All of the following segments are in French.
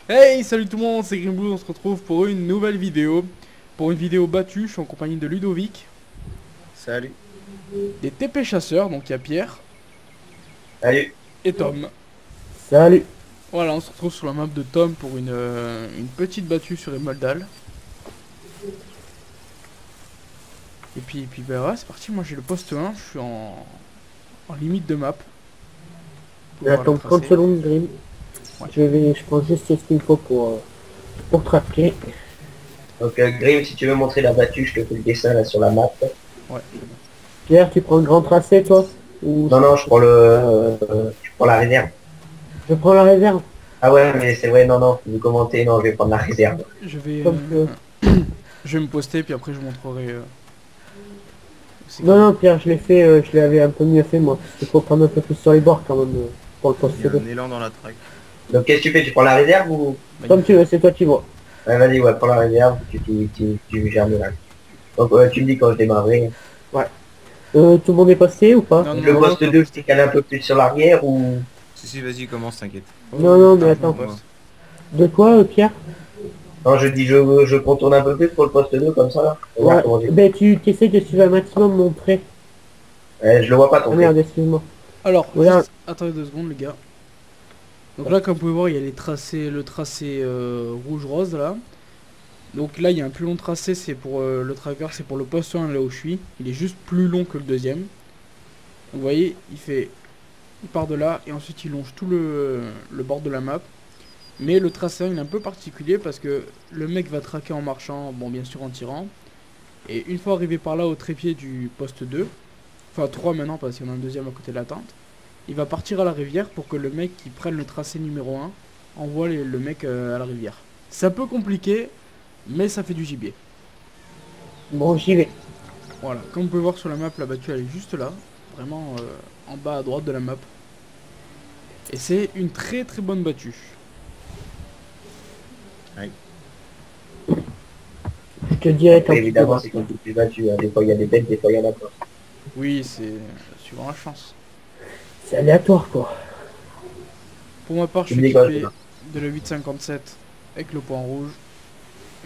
Hey, salut tout le monde, c'est Grimblue, on se retrouve pour une nouvelle vidéo. Pour une vidéo battue, je suis en compagnie de Ludovic, Salut. des TP chasseurs, donc il y a Pierre Salut. et Tom. Salut. Voilà, on se retrouve sur la map de Tom pour une petite battue sur Emerald. Et puis bah ouais, c'est parti, moi j'ai le poste 1, je suis en limite de map. Vous pouvez voir le Attends 30 tracé. secondes, Grim. Ouais. Je pense juste ce qu'il me faut pour traquer. Donc Grim, si tu veux montrer la battue, je te fais le dessin là sur la map. Ouais, c'est bon. Pierre, tu prends le grand tracé, toi? Ou Non, non, je prends la réserve. je prends la réserve? Ah ouais, mais c'est vrai, non, non, vous commentez, non, je vais prendre la réserve. Je vais, Comme que... je vais me poster, puis après je vous montrerai où c'est Non, qu'il est. non, Pierre, je l'ai fait, je l'avais un peu mieux fait, moi. Il faut prendre un peu plus sur les bords, quand même, pour le poste Il y a 2. un élan dans la track. Donc qu'est-ce que tu fais? Tu prends la réserve ou... Comme tu Magnifique. veux, c'est toi qui vois. Ouais, vas-y, ouais, prends la réserve, tu gères le reste. Donc tu me dis quand je démarrerai. Ouais. Tout le monde est passé ou pas? Non, non, Le non, poste c'est pas 2, je posté. décale un peu plus sur l'arrière ou... Si, vas-y, commence, t'inquiète. Non, Oui, non, mais largement attends. poste. De quoi, Pierre? Non, je dis je contourne un peu plus pour le poste 2 comme ça, là. Regarde Ouais. comment j'ai... Ben, tu essaies de suivre un maximum mon trait. Je le vois pas ton Ah trait. merde, excuse-moi. Alors, Regarde. juste attendez 2 secondes, les gars. Donc là, comme vous pouvez voir, il y a les tracés, le tracé rouge-rose là. Donc là, il y a un plus long tracé, c'est pour le tracker, c'est pour le poste 1 là où je suis. Il est juste plus long que le deuxième. Donc vous voyez, il part de là et ensuite il longe tout le bord de la map. Mais le tracé 1 il est un peu particulier parce que le mec va traquer en marchant, bon bien sûr en tirant. Et une fois arrivé par là au trépied du poste 2, enfin 3 maintenant parce qu'il y en a un deuxième à côté de la tente, il va partir à la rivière pour que le mec qui prenne le tracé numéro 1 envoie le mec à la rivière. C'est un peu compliqué, mais ça fait du gibier. Bon, j'y vais. Voilà, comme vous pouvez voir sur la map, la battue elle est juste là, vraiment en bas à droite de la map. Et c'est une très très bonne battue. Ouais. Je te dirai quand Après, tu te évidemment, bats. c'est comme toutes les battues, hein. Des fois il y a des bêtes, des fois il y en a pas. Oui, c'est suivant la chance. C'est aléatoire, quoi. Pour ma part, je Tu suis me dis quoi, équipé toi? de la 857 avec le point rouge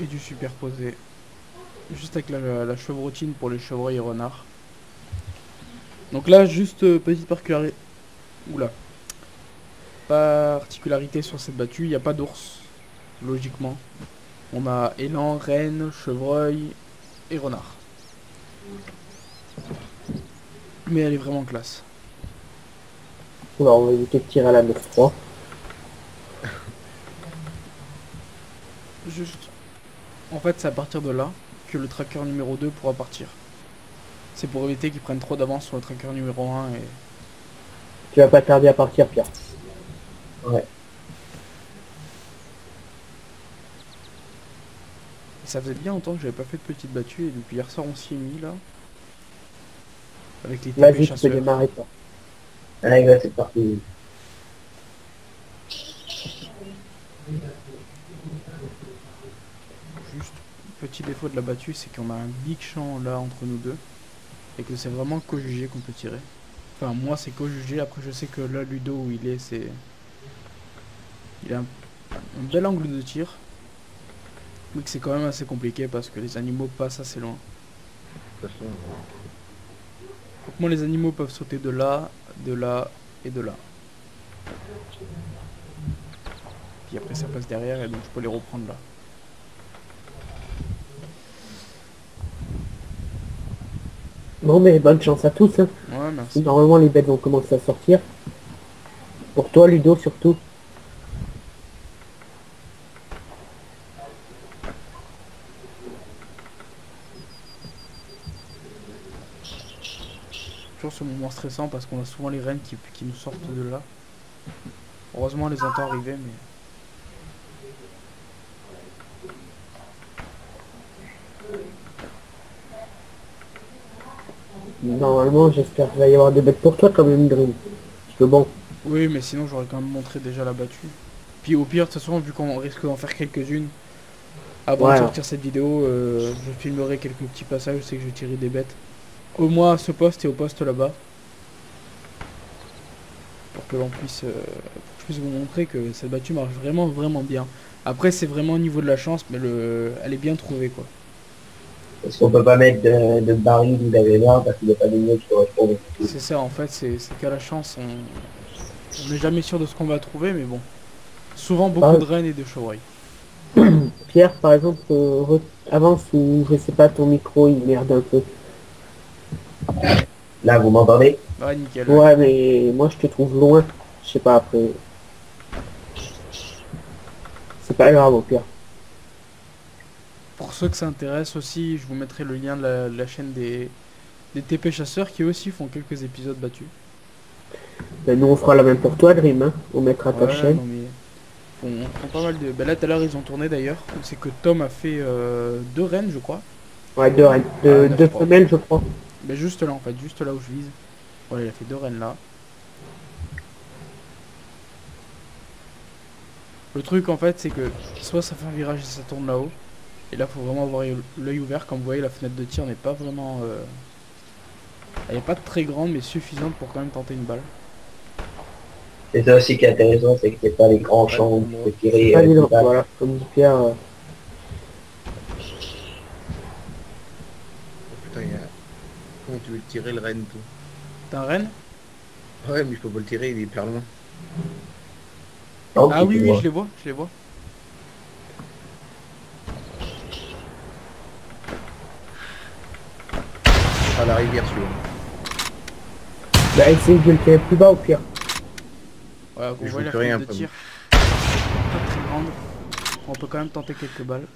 et du superposé. Juste avec la chevrotine pour les chevreuils et renards. Donc là, juste petite particularité. Oula. Particularité sur cette battue, il n'y a pas d'ours, logiquement. On a élan, renne, chevreuil et renard. Mais elle est vraiment classe. Oula, on va éviter de tirer à la 9-3. Juste. En fait, c'est à partir de là que le tracker numéro 2 pourra partir. C'est pour éviter qu'ils prennent trop d'avance sur le tracker numéro 1 et... Tu vas pas tarder à partir, Pierre. Ouais. Ça faisait bien longtemps que j'avais pas fait de petite battue et depuis hier soir on s'y est mis là. Avec les TP Vas-y, tu peux chasseurs. démarrer, toi. Allez, ouais, c'est parti. Juste, petit défaut de la battue, c'est qu'on a un big champ là entre nous deux. Et que c'est vraiment co-jugé qu'on peut tirer. Enfin, moi c'est co-jugé, après je sais que là, Ludo où il est, c'est... Il a un bel angle de tir. Mais que c'est quand même assez compliqué parce que les animaux passent assez loin. De toute façon, Donc moi les animaux peuvent sauter de là et de là. Puis après ça passe derrière et donc je peux les reprendre là. Bon, mais bonne chance à tous, hein. Ouais, merci. Normalement, les bêtes vont commencer à sortir. Pour toi, Ludo, surtout. Toujours ce moment stressant parce qu'on a souvent les rennes qui nous sortent de là. Heureusement on les entend arriver mais... Normalement, j'espère qu'il va y avoir des bêtes pour toi, quand même, Grim. Parce que bon, Oui mais sinon j'aurais quand même montré déjà la battue. Puis au pire de toute façon vu qu'on risque d'en faire quelques-unes, avant de ouais. sortir cette vidéo je filmerai quelques petits passages, je sais que je vais tirer des bêtes. Au moins à ce poste et au poste là-bas. Pour que l'on puisse, pour que je puisse vous montrer que cette battue marche vraiment vraiment bien. Après, c'est vraiment au niveau de la chance, mais elle est bien trouvée, quoi. Parce qu'on peut pas mettre de baril ou d'AV20 parce qu'il n'y a pas de ligne qui correspond. C'est ça, en fait, c'est qu'à la chance, on n'est jamais sûr de ce qu'on va trouver, mais bon. Souvent, beaucoup Ah. de rennes et de chevreuils. Pierre, par exemple, avance ou je sais pas, ton micro il merde un peu. Là, vous m'entendez? Ouais, nickel. Ouais, mais moi je te trouve loin. Je sais pas après. C'est pas grave au pire. Pour ceux que ça intéresse aussi, je vous mettrai le lien de la chaîne des TP chasseurs qui aussi font quelques épisodes battus. Ben, nous on fera la même pour toi, Dream. Hein. On mettra ta Ouais, chaîne. non mais font pas mal de. Bah là tout à l'heure ils ont tourné d'ailleurs. C'est que Tom a fait 2 rennes je crois. Ouais, deux reines. Ah, Deux, neuf, deux pardon. femelles, je crois. Mais juste là en fait, juste là où je vise. Voilà, il a fait 2 rennes là. Le truc en fait c'est que soit ça fait un virage et ça tourne là-haut. Et là faut vraiment avoir l'œil ouvert. Comme vous voyez la fenêtre de tir n'est pas vraiment... Elle n'est pas très grande mais suffisante pour quand même tenter une balle. C'est ça aussi qui est intéressant, c'est que c'est pas les grands champs où tu peux tirer Pas 10 évident. balles. Voilà, comme dit Pierre. Putain, comment tu veux le tirer le renne tout? T'as un renne? Ouais, mais je peux pas le tirer, il est hyper loin. Donc, Ah tu oui, oui, vois. je les vois, je les vois. À la rivière, celui-là. Bah, essaye de le tirer plus bas au pire. Voilà, vous Je voyez la vois plus fenêtre rien, de pas tir. Pas très grande. On peut quand même tenter quelques balles.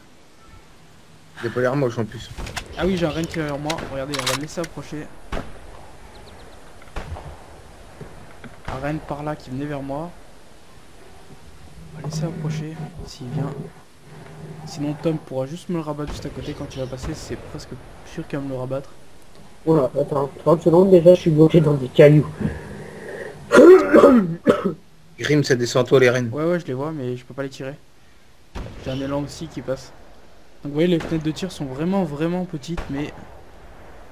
Il a pas l'air moche en plus. Ah oui, j'ai un renne qui est vers moi. Regardez, on va le laisser approcher. Un renne par là qui venait vers moi. On va laisser approcher s'il vient. Sinon Tom pourra juste me le rabattre juste à côté quand il va passer. C'est presque sûr qu'il va me le rabattre. Voilà, attends, 30 secondes déjà, je suis bloqué dans des cailloux. Grim, ça descend à toi les rennes. Ouais, ouais, je les vois, mais je peux pas les tirer. J'ai un élan aussi qui passe. Donc vous voyez, les fenêtres de tir sont vraiment, vraiment petites, mais...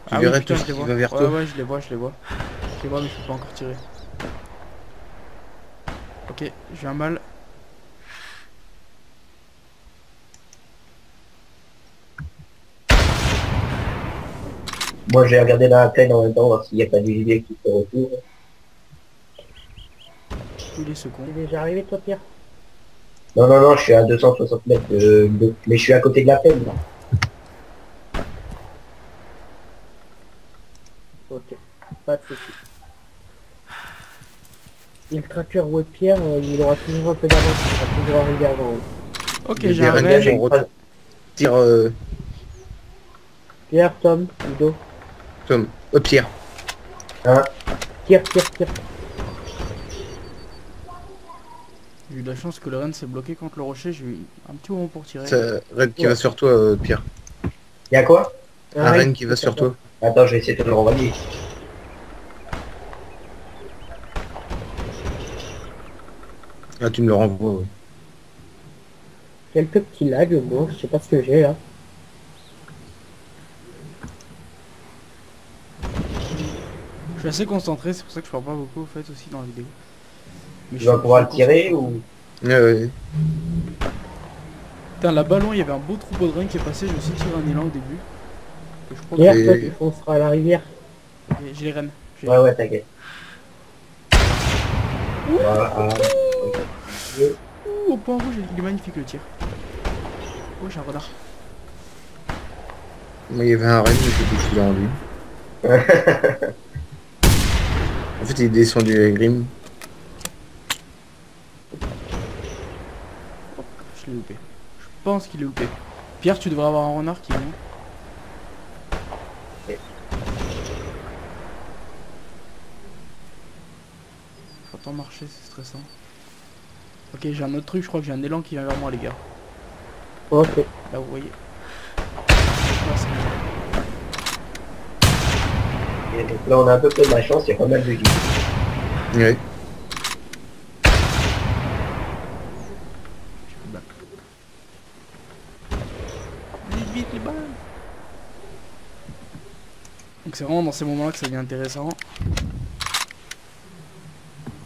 Tu verrais tout ce je les qui vois. va vers Ouais, toi. ouais, je les vois, je les vois. Je les vois, mais je peux pas encore tirer. Ok, j'ai un mal. Moi, j'ai regardé dans la plaine en même temps, voir s'il n'y a pas du gibier qui se retrouve. Il est ce con. T'es déjà arrivé toi, Pierre? Non, non, non, je suis à 260 mètres mais je suis à côté de la plaine, là. Ok, pas de soucis. Et le tracker ou Pierre, il aura toujours un peu d'avance, il sera toujours arrivé avant. Ok, Les j'ai un rennes, renne. j'ai- on retire Pierre, Tom, Ludo. Tom. Oh, Pierre. Hein? Pierre, Pierre, Pierre. J'ai eu de la chance que le renne s'est bloqué contre le rocher. J'ai eu un petit moment pour tirer. Ça, Red qui Ouais. va sur toi, Pierre. Y a quoi? Un renne qui va sur toi. Attends, je vais essayer de te le renvoyer. Ah, tu me le renvoies, ouais. Quelques petits lags, moi, je sais pas ce que j'ai là. Je suis assez concentré, c'est pour ça que je parle pas beaucoup, au fait, aussi dans la vidéo. Mais Tu je vas suis- pouvoir je le suis tirer concentré. ou... Ouais. Putain, là-bas, loin, il y avait un beau troupeau de rennes qui est passé. Je me suis tiré un élan au début. Et je crois que Pierre, Et- toi, tu fonceras à la rivière. j'ai les rennes. J'ai- Ouais, ouais, t'inquiète. Voilà, Ouh, au point rouge, il est magnifique le tir. Oh, j'ai un renard. Moi, il y avait un renne, mais j'ai décidé en lui. En fait, il est descendu avec Grim. Je l'ai loupé. Je pense qu'il est loupé. Pierre, tu devrais avoir un renard qui vient. Faut tant marcher, c'est stressant. Ok, j'ai un autre truc, je crois que j'ai un élan qui vient vers moi, les gars. Ok. Là, vous voyez. Là, c'est bon. Et donc là, on a un peu plus de la chance, il y a pas mal de gibier. Ouais. Vite, vite, les balles. Donc c'est vraiment dans ces moments-là que ça devient intéressant.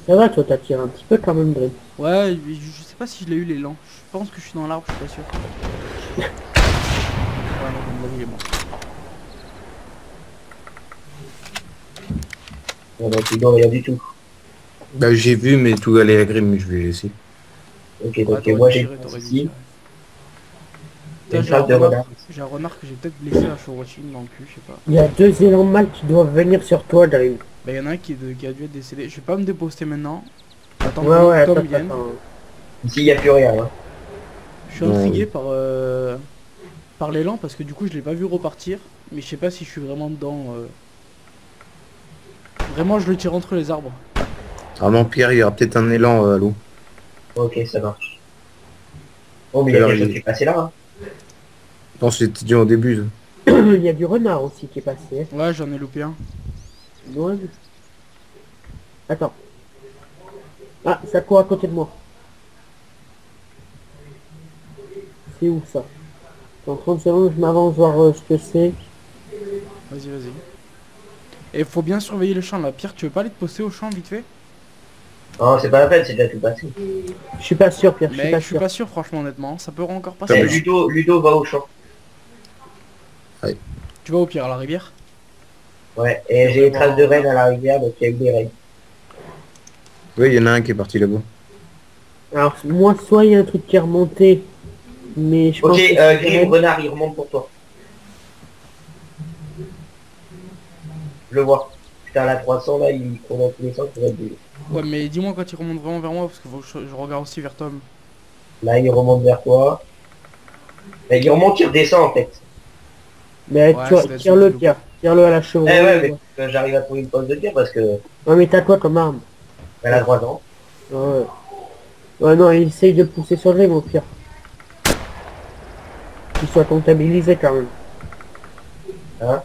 Ça va, toi, t'as tiré un petit peu quand même, Dream. Ouais, mais je sais pas si je l'ai eu l'élan. Je pense que je suis dans l'arbre, je suis pas sûr. Ouais, non, mon avis, il est mort. Bon, donc il doit rien du tout. Bah j'ai vu mais tout allait à Grim, je vais laisser. Ok, Ouais, donc t'aurais moi dû j'ai tirer, t'aurais dû ici tirer. Putain, une trappe de renard. j'ai un renard que j'ai peut-être blessé à chevrochine dans le cul, je sais pas. Il y a 2 élans mâles qui doivent venir sur toi, Dream. Bah, y en a un qui a dû être décédé. Je vais pas me déposter maintenant. Attends, Ouais, ouais, que Tom attends, vienne. attends. Ici il n'y a plus rien. Hein. Je suis Non, intrigué par l'élan parce que du coup je l'ai pas vu repartir. Mais je sais pas si je suis vraiment dedans. Vraiment, je le tire entre les arbres. Ah non, Pierre, il y aura peut-être un élan à l'eau. Ok, ça marche. Oh, mais il y a Alors, quelque chose il- qui est passé là. Hein. Non, c'était dit au début. Ça. Il y a du renard aussi qui est passé. Ouais, j'en ai loupé un. Ouais. Attends. Ah, ça court à côté de moi. C'est où ça? Dans 30 secondes, je m'avance voir ce que c'est. Vas-y, vas-y. Et faut bien surveiller le champ là. Pierre, tu veux pas aller te poster au champ vite fait? Non, c'est pas la peine, c'est déjà tout passé. Je suis pas sûr, Pierre, je suis Mec, pas je suis sûr. pas sûr, franchement, honnêtement. Ça peut encore Ah, passer. mais hein. Ludo va au champ. Tu vas au pire à la rivière? Ouais, et j'ai les traces de rennes à la rivière, donc il y a eu des rennes. Oui, il y en a un qui est parti là-bas. Alors, moi, soit il y a un truc qui est remonté, mais je pense Ok, que c'est des Grim, rennes. renard, il remonte pour toi. Je le vois. Putain, la 300 là, il court dans tous les sens pour être bleu. Ouais, mais dis-moi quand il remonte vraiment vers moi parce que faut que je regarde aussi vers Tom. Là, il remonte vers toi. Et il remonte, il redescend en fait. Mais Ouais, tu ça doit être tire-le, celui qui Pierre. Tire-le à la chevauche. Eh ouais, mais j'arrive à trouver une poste de tir parce que Ouais, mais t'as quoi comme arme? elle a 3 ans. Ouais. Ouais, non, essaye de le pousser sur le rim, au pire. Qu'il soit comptabilisé quand même. Hein.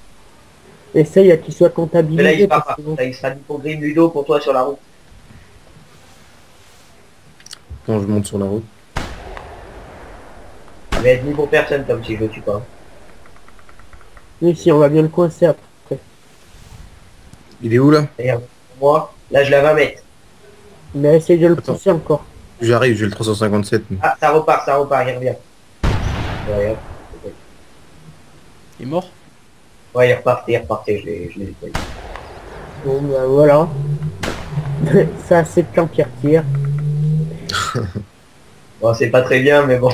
Essaye à qu'il soit Mais là, comptabilisé. il part parce pas. que bon. Là, il sera dit pour Grim Ludo pour toi sur la route. Quand je monte sur la route. Il va être ni pour personne comme si je le tue pas. Mais si, on va bien le coincer après. Il est où là? D'ailleurs, moi, là, je l'avais à 20 mètres. Mais essaye de le Attends. pousser encore. J'arrive, j'ai le 357. mais- Ah, ça repart, il revient. Ouais, Il est mort? ouais, il repartait, je l'ai déployé. Bon, bah voilà. Ça, c'est le plan Pierre tire. Bon, c'est pas très bien, mais bon.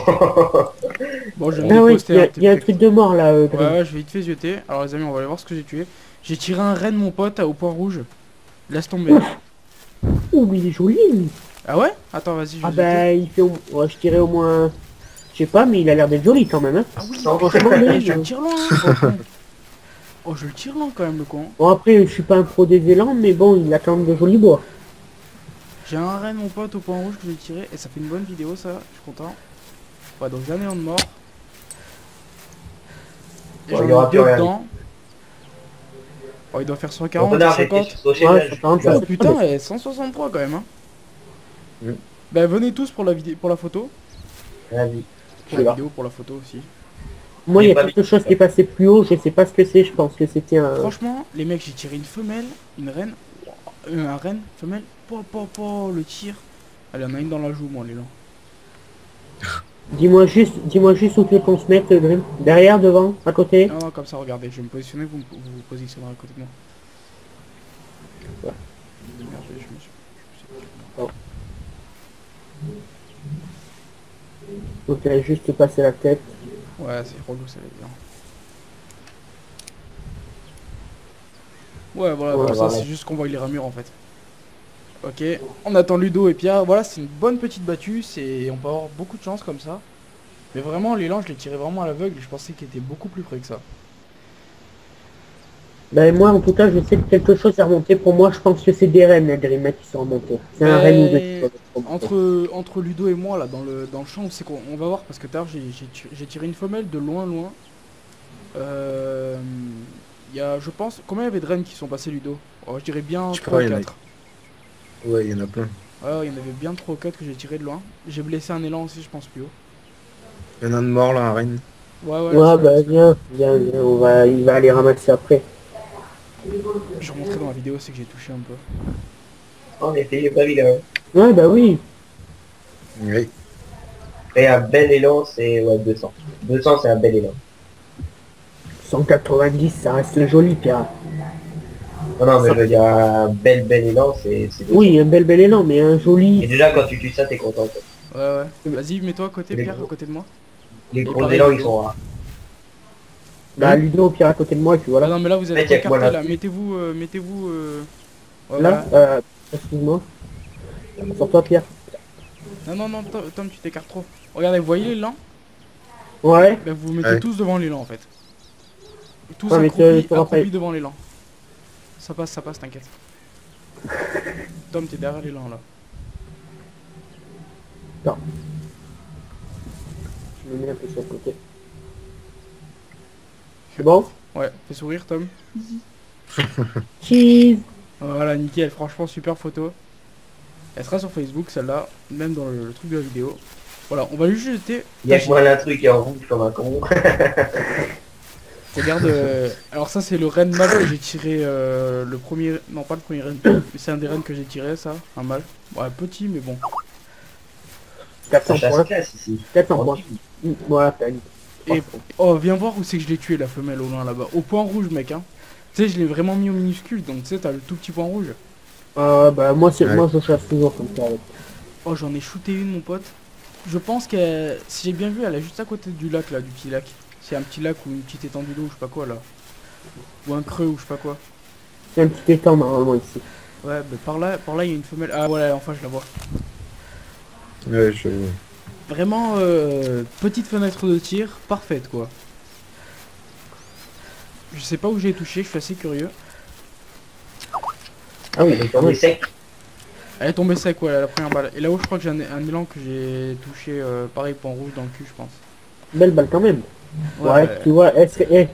Bon, je vais me Ah oui, déposter. il y a, hein, il y a un t'es- truc de mort là, Ouais, Grim. ouais, je vais vite fait zioter. Alors, les amis, on va aller voir ce que j'ai tué. J'ai tiré un renne, mon pote, au point rouge. Laisse tomber. Ouh, il est joli, lui. Ah ouais? Attends, vas-y, je vais Ah zioter. bah, il fait ouais, je dirais au moins... Je sais pas, mais il a l'air d'être joli quand même, hein. Ah oui, Sans- putain, franchement, mais lui, je le tire loin, hein, le con. Oh, je le tire loin quand même, le con. Bon, après, je suis pas un pro des élans, mais bon, il a quand même de jolis bois. J'ai un renne, mon pote, au point rouge que j'ai tiré. Et ça fait une bonne vidéo, ça. Je suis content. Ouais, donc j'en ai un de mort. Et Bon, j'en il y aura ai plus deux rien. dedans. Oh, il doit faire Bon, 140, renard, j'étais 150. sauché, Ouais, là, ça parle, je- ça. Oh putain, et 163 quand même, hein. Mm. Bah, venez tous pour la vidéo, pour la photo. Vas-y. Pour Je suis la là. vidéo, pour la photo aussi. Moi, il y Il a est pas quelque chose qui est passé plus haut, je sais pas ce que c'est, je pense que c'était un... Franchement, les mecs, j'ai tiré une femelle, une reine, un reine, femelle, le tir. Allez, on a une dans la joue, moi, l'élan. Dis-moi juste où tu veux qu'on se mette, Grim. Derrière, devant, à côté. Non, non, comme ça, regardez, je vais me positionner, vous vous positionnerez à côté de moi. Merde, je me suis- Donc, il a juste passé la tête. Ouais, c'est relou, ça va bien. Ouais, voilà, Ouais, comme ça, voilà. c'est juste qu'on voit les ramures en fait. Ok, on attend Ludo et Pierre. Voilà, c'est une bonne petite battue, on peut avoir beaucoup de chance comme ça. Mais vraiment, l'élan, je l'ai tiré vraiment à l'aveugle, je pensais qu'il était beaucoup plus près que ça. Ben, moi, en tout cas, je sais que quelque chose est remonté. Pour moi, je pense que c'est des rennes, les Grim, qui sont remontés. C'est un renne ou deux qui doivent être remontés. Entre Ludo et moi, là, dans le champ, on sait qu'on va voir, parce que tout à l'heure, j'ai tiré une femelle de loin, loin. Il y a, je pense, combien il y avait de rennes qui sont passés, Ludo? Oh, je dirais bien Je sais 3 pas, ou il y en a- 4. Ouais, il y en a plein. Ouais, il y en avait bien 3 ou 4 que j'ai tiré de loin. J'ai blessé un élan aussi, je pense, plus haut. Il y en a un de mort là, un reine. Ouais, Ouais, là, bah, viens, il va aller ramasser après. je remontrerai dans la vidéo, c'est que j'ai touché un peu. En effet, il est pas vilain. Ouais, bah oui. Oui. Et un bel élan, c'est ouais, 200. 200, c'est un bel élan. 190, ça reste joli, Pierre. Non, non, mais Ça- je veux dire, un bel élan, c'est 200. Oui, un bel élan, mais un Et joli... déjà, quand tu tues ça, t'es content, quoi. Ouais, ouais. Vas-y, mets-toi à côté, Les Pierre, à gros, côté de moi. les Et gros pareil, élans, ils Ludo. sont rares. Bah, Ludo, Pierre à côté de moi, et puis Ah voilà. non, mais là, vous êtes Mec, y'a que moi, écartés, là. là. Mettez-vous... Ouais, Là, voilà. excuse-moi. Sur toi, Pierre. Non, non, non, Tom, tu t'écartes trop. Regardez, vous voyez l'élan? Ouais. Ben, vous vous mettez Ouais. tous devant l'élan, en fait. Tous Ouais, mais accroupis devant l'élan. Ça passe, t'inquiète. Tom, t'es derrière l'élan, là. Non. Je me mets un peu sur le côté. C'est bon? Ouais, fais sourire, Tom. Cheese. Voilà, nickel, franchement, super photo. Elle sera sur Facebook, celle-là, même dans le truc de la vidéo. Voilà, on va lui jeter. Il y a que moi, là, truc qui est en rouge comme un con. Regarde, alors ça c'est le renne mâle que j'ai tiré le premier, non pas le premier renne, mais c'est un des rennes que j'ai tiré ça, un mâle. Ouais, petit mais bon. 400 Ça chasse points. classe ici. 400 points. Voilà, t'as dit. Et oh, viens voir où c'est que je l'ai tué la femelle au loin là-bas. Au point rouge, mec, hein. Tu sais, je l'ai vraiment mis au minuscule, donc tu sais, t'as le tout petit point rouge. Bah, moi, Ouais. moi, je chasse toujours comme ça. Avec. Oh, j'en ai shooté une, mon pote. Je pense que, si j'ai bien vu, elle est juste à côté du lac là, du petit lac. C'est un petit lac ou une petite étendue d'eau, je sais pas quoi là. Ou un creux ou je sais pas quoi. C'est un petit étang, normalement, ici. Ouais, bah par là, il y a une femelle. Ah, voilà, enfin, je la vois. Ouais, je... Vraiment, petite fenêtre de tir, parfaite quoi. Je sais pas où j'ai touché, je suis assez curieux. Ah oui, Il est quand tombé même. sec. Elle est tombée sec, ouais, la première balle. Et là-haut, je crois que j'ai un élan que j'ai touché, pareil, point rouge dans le cul, je pense. Belle balle quand même. Ouais, tu vois,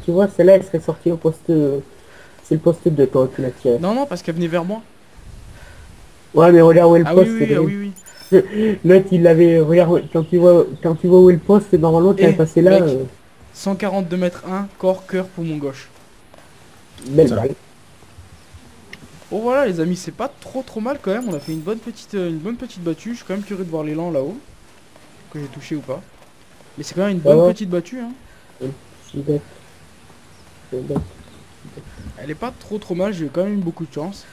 tu vois, celle-là, elle serait sortie au poste... C'est le poste 2, toi, tu l'as tiré. Non, non, parce qu'elle venait vers moi. Ouais, mais regarde où est le Ah oui, poste. oui, ah oui, oui. L'autre, il l'avait... Regarde, quand tu vois où est le poste, normalement, tu Eh, es passé là. mec. 142 mètres 1, corps, cœur, poumon gauche. Belle Ça. balle. Oh voilà les amis, c'est pas trop mal quand même. On a fait une bonne petite battue. Je suis quand même curieux de voir l'élan là-haut. Que j'ai touché ou pas. Mais c'est quand même une bonne Ouais. petite battue, hein. C'est bête. C'est bête. Elle est pas trop mal, j'ai quand même eu beaucoup de chance.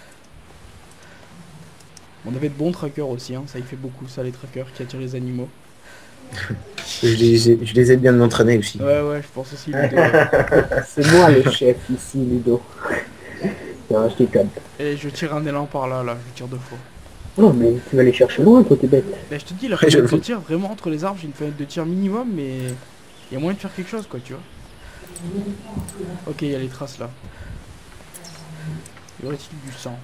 On avait de bons trackers aussi, hein. Ça y fait beaucoup, ça, les trackers qui attirent les animaux. je les ai bien entraînés aussi. Ouais, ouais, je pense aussi, Ludo. C'est moi le chef ici, Ludo. Non, je déconne. Et je tire un élan par là, je tire 2 fois. Non, mais tu vas aller chercher loin, toi, t'es bête. Mais je te dis, la Ouais, je fenêtre le de tir, vraiment entre les arbres, j'ai une fenêtre de tir minimum, mais il y a moyen de faire quelque chose, quoi, tu vois. Ok, il y a les traces là. Y aurait-il du sang?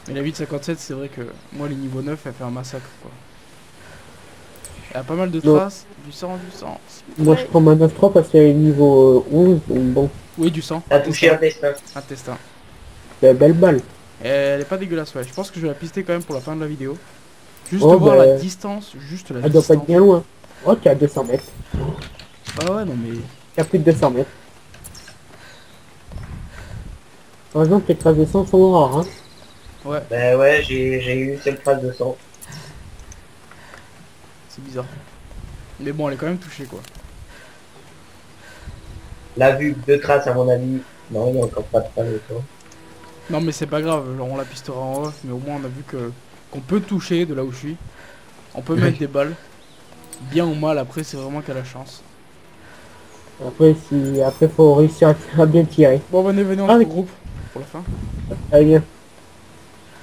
Mais la 857, c'est vrai que moi, les niveaux 9, elle fait un massacre, quoi. Il y a pas mal de Non. traces, du sang. Moi, je prends ma 9-3 parce qu'il y a niveau 11, donc bon, Oui, du sang. T'as touché un destin. Intestin. c'est une belle balle. Elle est pas dégueulasse, ouais. Je pense que je vais la pister quand même pour la fin de la vidéo. Juste Oh, voir bah, la distance, juste la Elle doit pas distance. être bien loin. Oh, t'es à 200 mètres. Ah ouais, non mais... T'es à plus de 200 mètres. Par exemple, les traces de sang sont rares, hein. Ouais, Ben ouais, j'ai eu une seule trace de sang. c'est bizarre. Mais bon, elle est quand même touchée, quoi. La vue, 2 traces à mon avis. Non, il n'y a encore pas de trace de sang. Non mais c'est pas grave, genre on la pistera en off, mais au moins on a vu que qu'on peut toucher de là où je suis. On peut mettre des balles. Bien ou mal, après c'est vraiment qu'à la chance. Après, faut réussir à bien tirer. Bon, venez en Ah oui. groupe pour la fin. Allez, viens.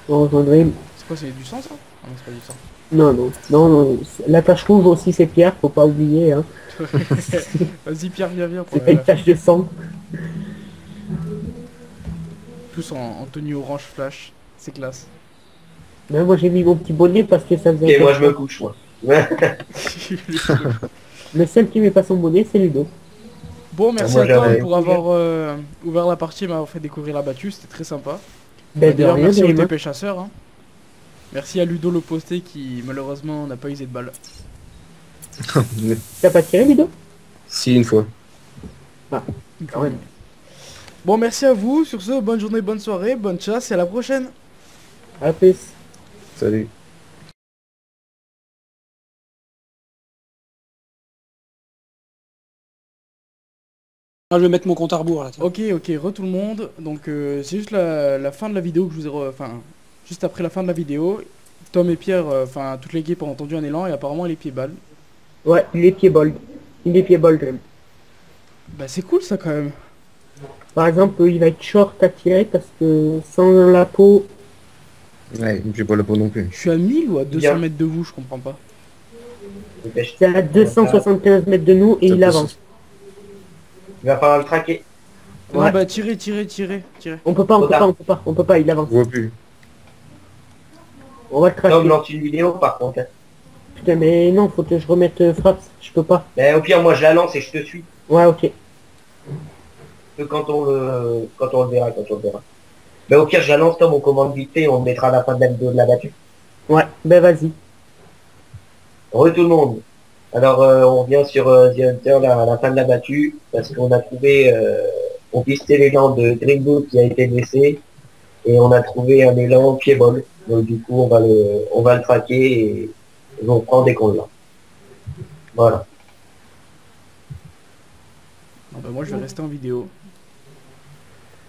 On rejoindrait. C'est quoi, c'est du sang ça? Ah non, c'est pas du sang. Non. La tache rouge aussi, c'est Pierre, faut pas oublier, hein. Vas-y Pierre, viens pour C'est pas une tache de sang. tous en tenue orange flash, c'est classe. Mais moi, j'ai mis mon petit bonnet parce que ça faisait... Ok, moi je me couche, moi. Mais celle qui met pas son bonnet, c'est Ludo. Bon, merci Moi, à toi j'avais- pour avoir ouvert la partie et m'avoir fait découvrir la battue, c'était très sympa. Ben, de D'ailleurs, rien, merci de au rien. TP Chasseur. Hein. Merci à Ludo le posté qui malheureusement n'a pas usé de balle. T'as pas tiré, Ludo? Si, une fois. Quand même. Bon, merci à vous. Sur ce, bonne journée, bonne soirée, bonne chasse et à la prochaine. À plus. Salut. Ah, je vais mettre mon compte à rebours là. Tiens. Ok, tout le monde. Donc, c'est juste la fin de la vidéo que je vous ai. Enfin, juste après la fin de la vidéo, Tom et Pierre, enfin, toute l'équipe a entendu un élan et apparemment les pieds balles. Ouais, il est pied-ball. Il est pied-ball quand même. Bah, c'est cool ça quand même. Par exemple, il va être short à tirer parce que sans la peau... Ouais, j'ai pas la peau non plus. Je suis à 1000 ou à 200 Bien. mètres de vous, je comprends pas. C'est à 275 mètres de nous et Ça il peut avance. Il va falloir le traquer. Non, Ouais. bah, tirez. On peut pas, Trop tard. on peut pas, il avance. Je vois plus. On va le Tom traquer. lance une vidéo par contre. Hein. Putain, mais non, faut que je remette Fraps, je peux pas. Mais au pire, moi je la lance et je te suis. Ouais, ok. Que quand on le verra. Mais au pire, je la lance, Tom, on commande vite fait et on le mettra à la fin de la vidéo de la battue. Ouais, ben vas-y. Re tout le monde. Alors on revient sur The Hunter à la fin de la battue parce qu'on a trouvé, on pistait l'élan de Greenwood qui a été blessé et on a trouvé un élan pied-bol. Donc du coup on va le traquer et on prend dès qu'on l'a. Voilà. Non, bah, moi je vais rester en vidéo.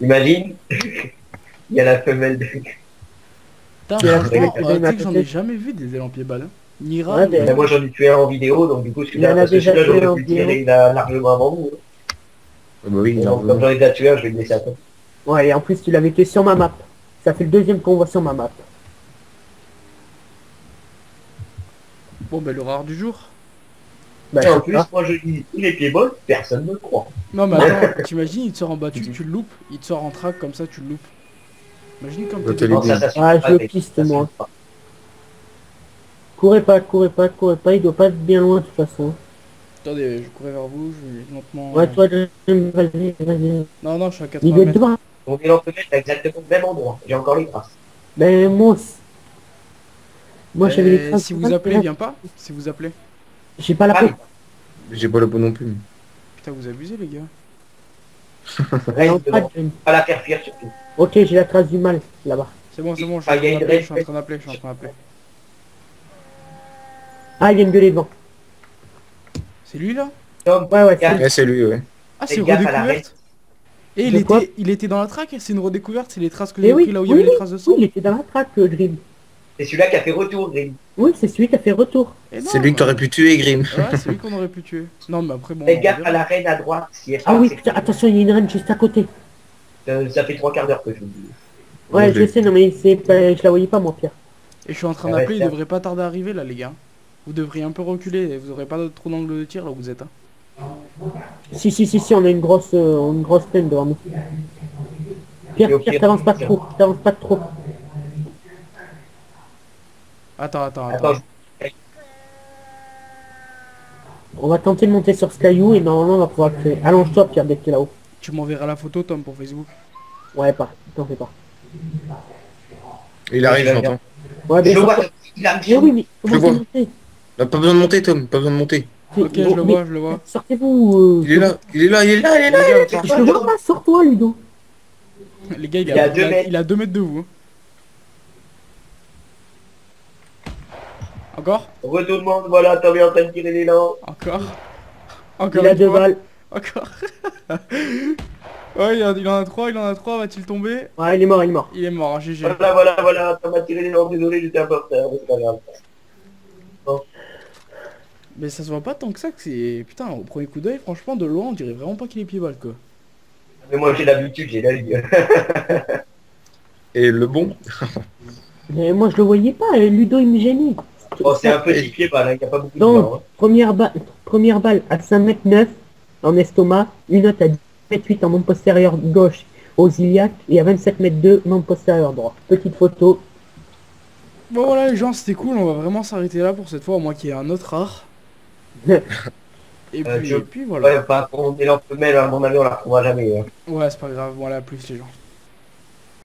Imagine, il y a la femelle de... Putain, C'est la franchement, première tu sais que j'en ai tête. jamais vu des élans pieds balles. Hein. Ni Ouais, rare, mais- Mais moi j'en ai tué un en vidéo, donc du coup Il en a celui-là, parce que déjà celui-là tué j'aurais en pu le vidéo. tirer largement avant vous. Ah bah oui, Et donc, largement. comme j'en ai déjà tué un, je vais le laisser à toi. Ouais, et en plus tu l'avais tué sur ma map. Ça fait le deuxième qu'on voit sur ma map. Bon, bah, le rare du jour. Bah, Et en c'est plus, ça. moi je dis, il est pied-bol, personne ne me croit. Non, mais attends, t'imagines, il te sort en battu, tu le loupes. Il te sort en track comme ça, tu le loupes. Imagine comme Ouais, t'es t'as Non, les débile. ça suffit Ah, pas, je le mec, piste, ça suffit moi. pas. Courez pas, il doit pas être bien loin de toute façon. Attendez, je courais vers vous, je vais lentement. Ouais, toi, vas-y. Non, je suis à Il 80 doit être mètres. devant. Mon élan femelle est exactement au même endroit, j'ai encore les traces. Ben, moi j'avais les traces. Si vous appelez, viens pas. Si vous appelez. J'ai pas la Ah, peau. J'ai pas la peau non plus. Putain, vous abusez, les gars. Elle est en reste train devant. de- Pas la faire fuir surtout. Ok, j'ai la trace du mal, là-bas. C'est bon, je suis en Ah, train il y a une d'appeler, raid. je suis en train d'appeler, je suis en train d'appeler. Ah, il y a une gueulée devant. C'est lui, là? Tom, Ouais, ouais, gaffe, c'est Ouais, c'est lui, ouais. Ah, c'est Fais une gaffe à la redécouverte. Et De quoi il était dans la track, c'est une redécouverte, c'est les traces que Eh j'ai oui, pris là où il y oui, avait les traces de sang. Oui, il était dans la traque, Grim. c'est celui-là qui a fait retour, Green. Oui, c'est celui qui a fait retour. Et non, C'est lui que t'aurais pu tuer, Grim. Ouais, c'est lui qu'on aurait pu tuer. Non, mais après, bon. Fais on gaffe verra. à la reine à droite, si elle Ah part, oui, c'est- putain, attention, il y a une reine juste à côté. Ça fait 3 quarts d'heure que je vous dis. Ouais, Bon, je sais, non mais c'est pas... je la voyais pas, moi, Pierre. Et je suis en train Ah ouais, d'appeler, il ça. devrait pas tarder à arriver là, les gars. Vous devriez un peu reculer, vous aurez pas trop d'angle de tir là où vous êtes. Hein. Si, on a une grosse plaine devant nous. Et au Pierre, pire, t'avances pas trop, Attends. Attends, On va tenter de monter sur ce caillou et normalement on va pouvoir le créer. Allonge-toi, Pierre, dès que t'es là-haut. Tu m'enverras la photo, Tom, pour Facebook. Ouais, pas, t'en fais pas. Il arrive, j'entends. Ouais, je bien le sûr. vois, il a Mais oui, mais comment le vois. monter Là, pas besoin de monter, Tom. Pas besoin de monter. Ok, je le vois, je le vois. Sortez-vous. Il est là. Il est là. Les gars, Je le vois pas, sors-toi, Ludo. les gars, Il est à 2 mètres. il a 2 mètres de vous. Hein. Encore? Retournement, voilà, Tom est en train de tirer l'élan. Encore Il a une 2 fois. balles. Encore. Ouais, il en a 3, va-t-il tomber? Ouais, il est mort. Il est mort, GG. Voilà, Tom a tiré l'élan, désolé, j'étais un peu en retard, mais c'est pas grave. Mais ça se voit pas tant que ça que c'est... Putain, au premier coup d'œil, franchement, de loin, on dirait vraiment pas qu'il est pied-balle, quoi. Mais moi j'ai l'habitude, j'ai l'œil. Et le bon. Mais moi je le voyais pas, Ludo il me gênait. Oh, c'est un petit pied balle, il n'y a pas beaucoup de Donc, temps. Hein. première balle à 5m9 en estomac, une autre à 10m8 en membre postérieur gauche aux iliaques et à 27m2 membre postérieur droit. Petite photo. Bon voilà les gens, c'était cool, on va vraiment s'arrêter là pour cette fois, au moins qu'il y ait un autre rare. Et puis, je- et puis voilà. Ouais, pas pour élan femelle, à mon avis, on la retrouvera jamais. Hein. Ouais, c'est pas grave, voilà, plus les gens.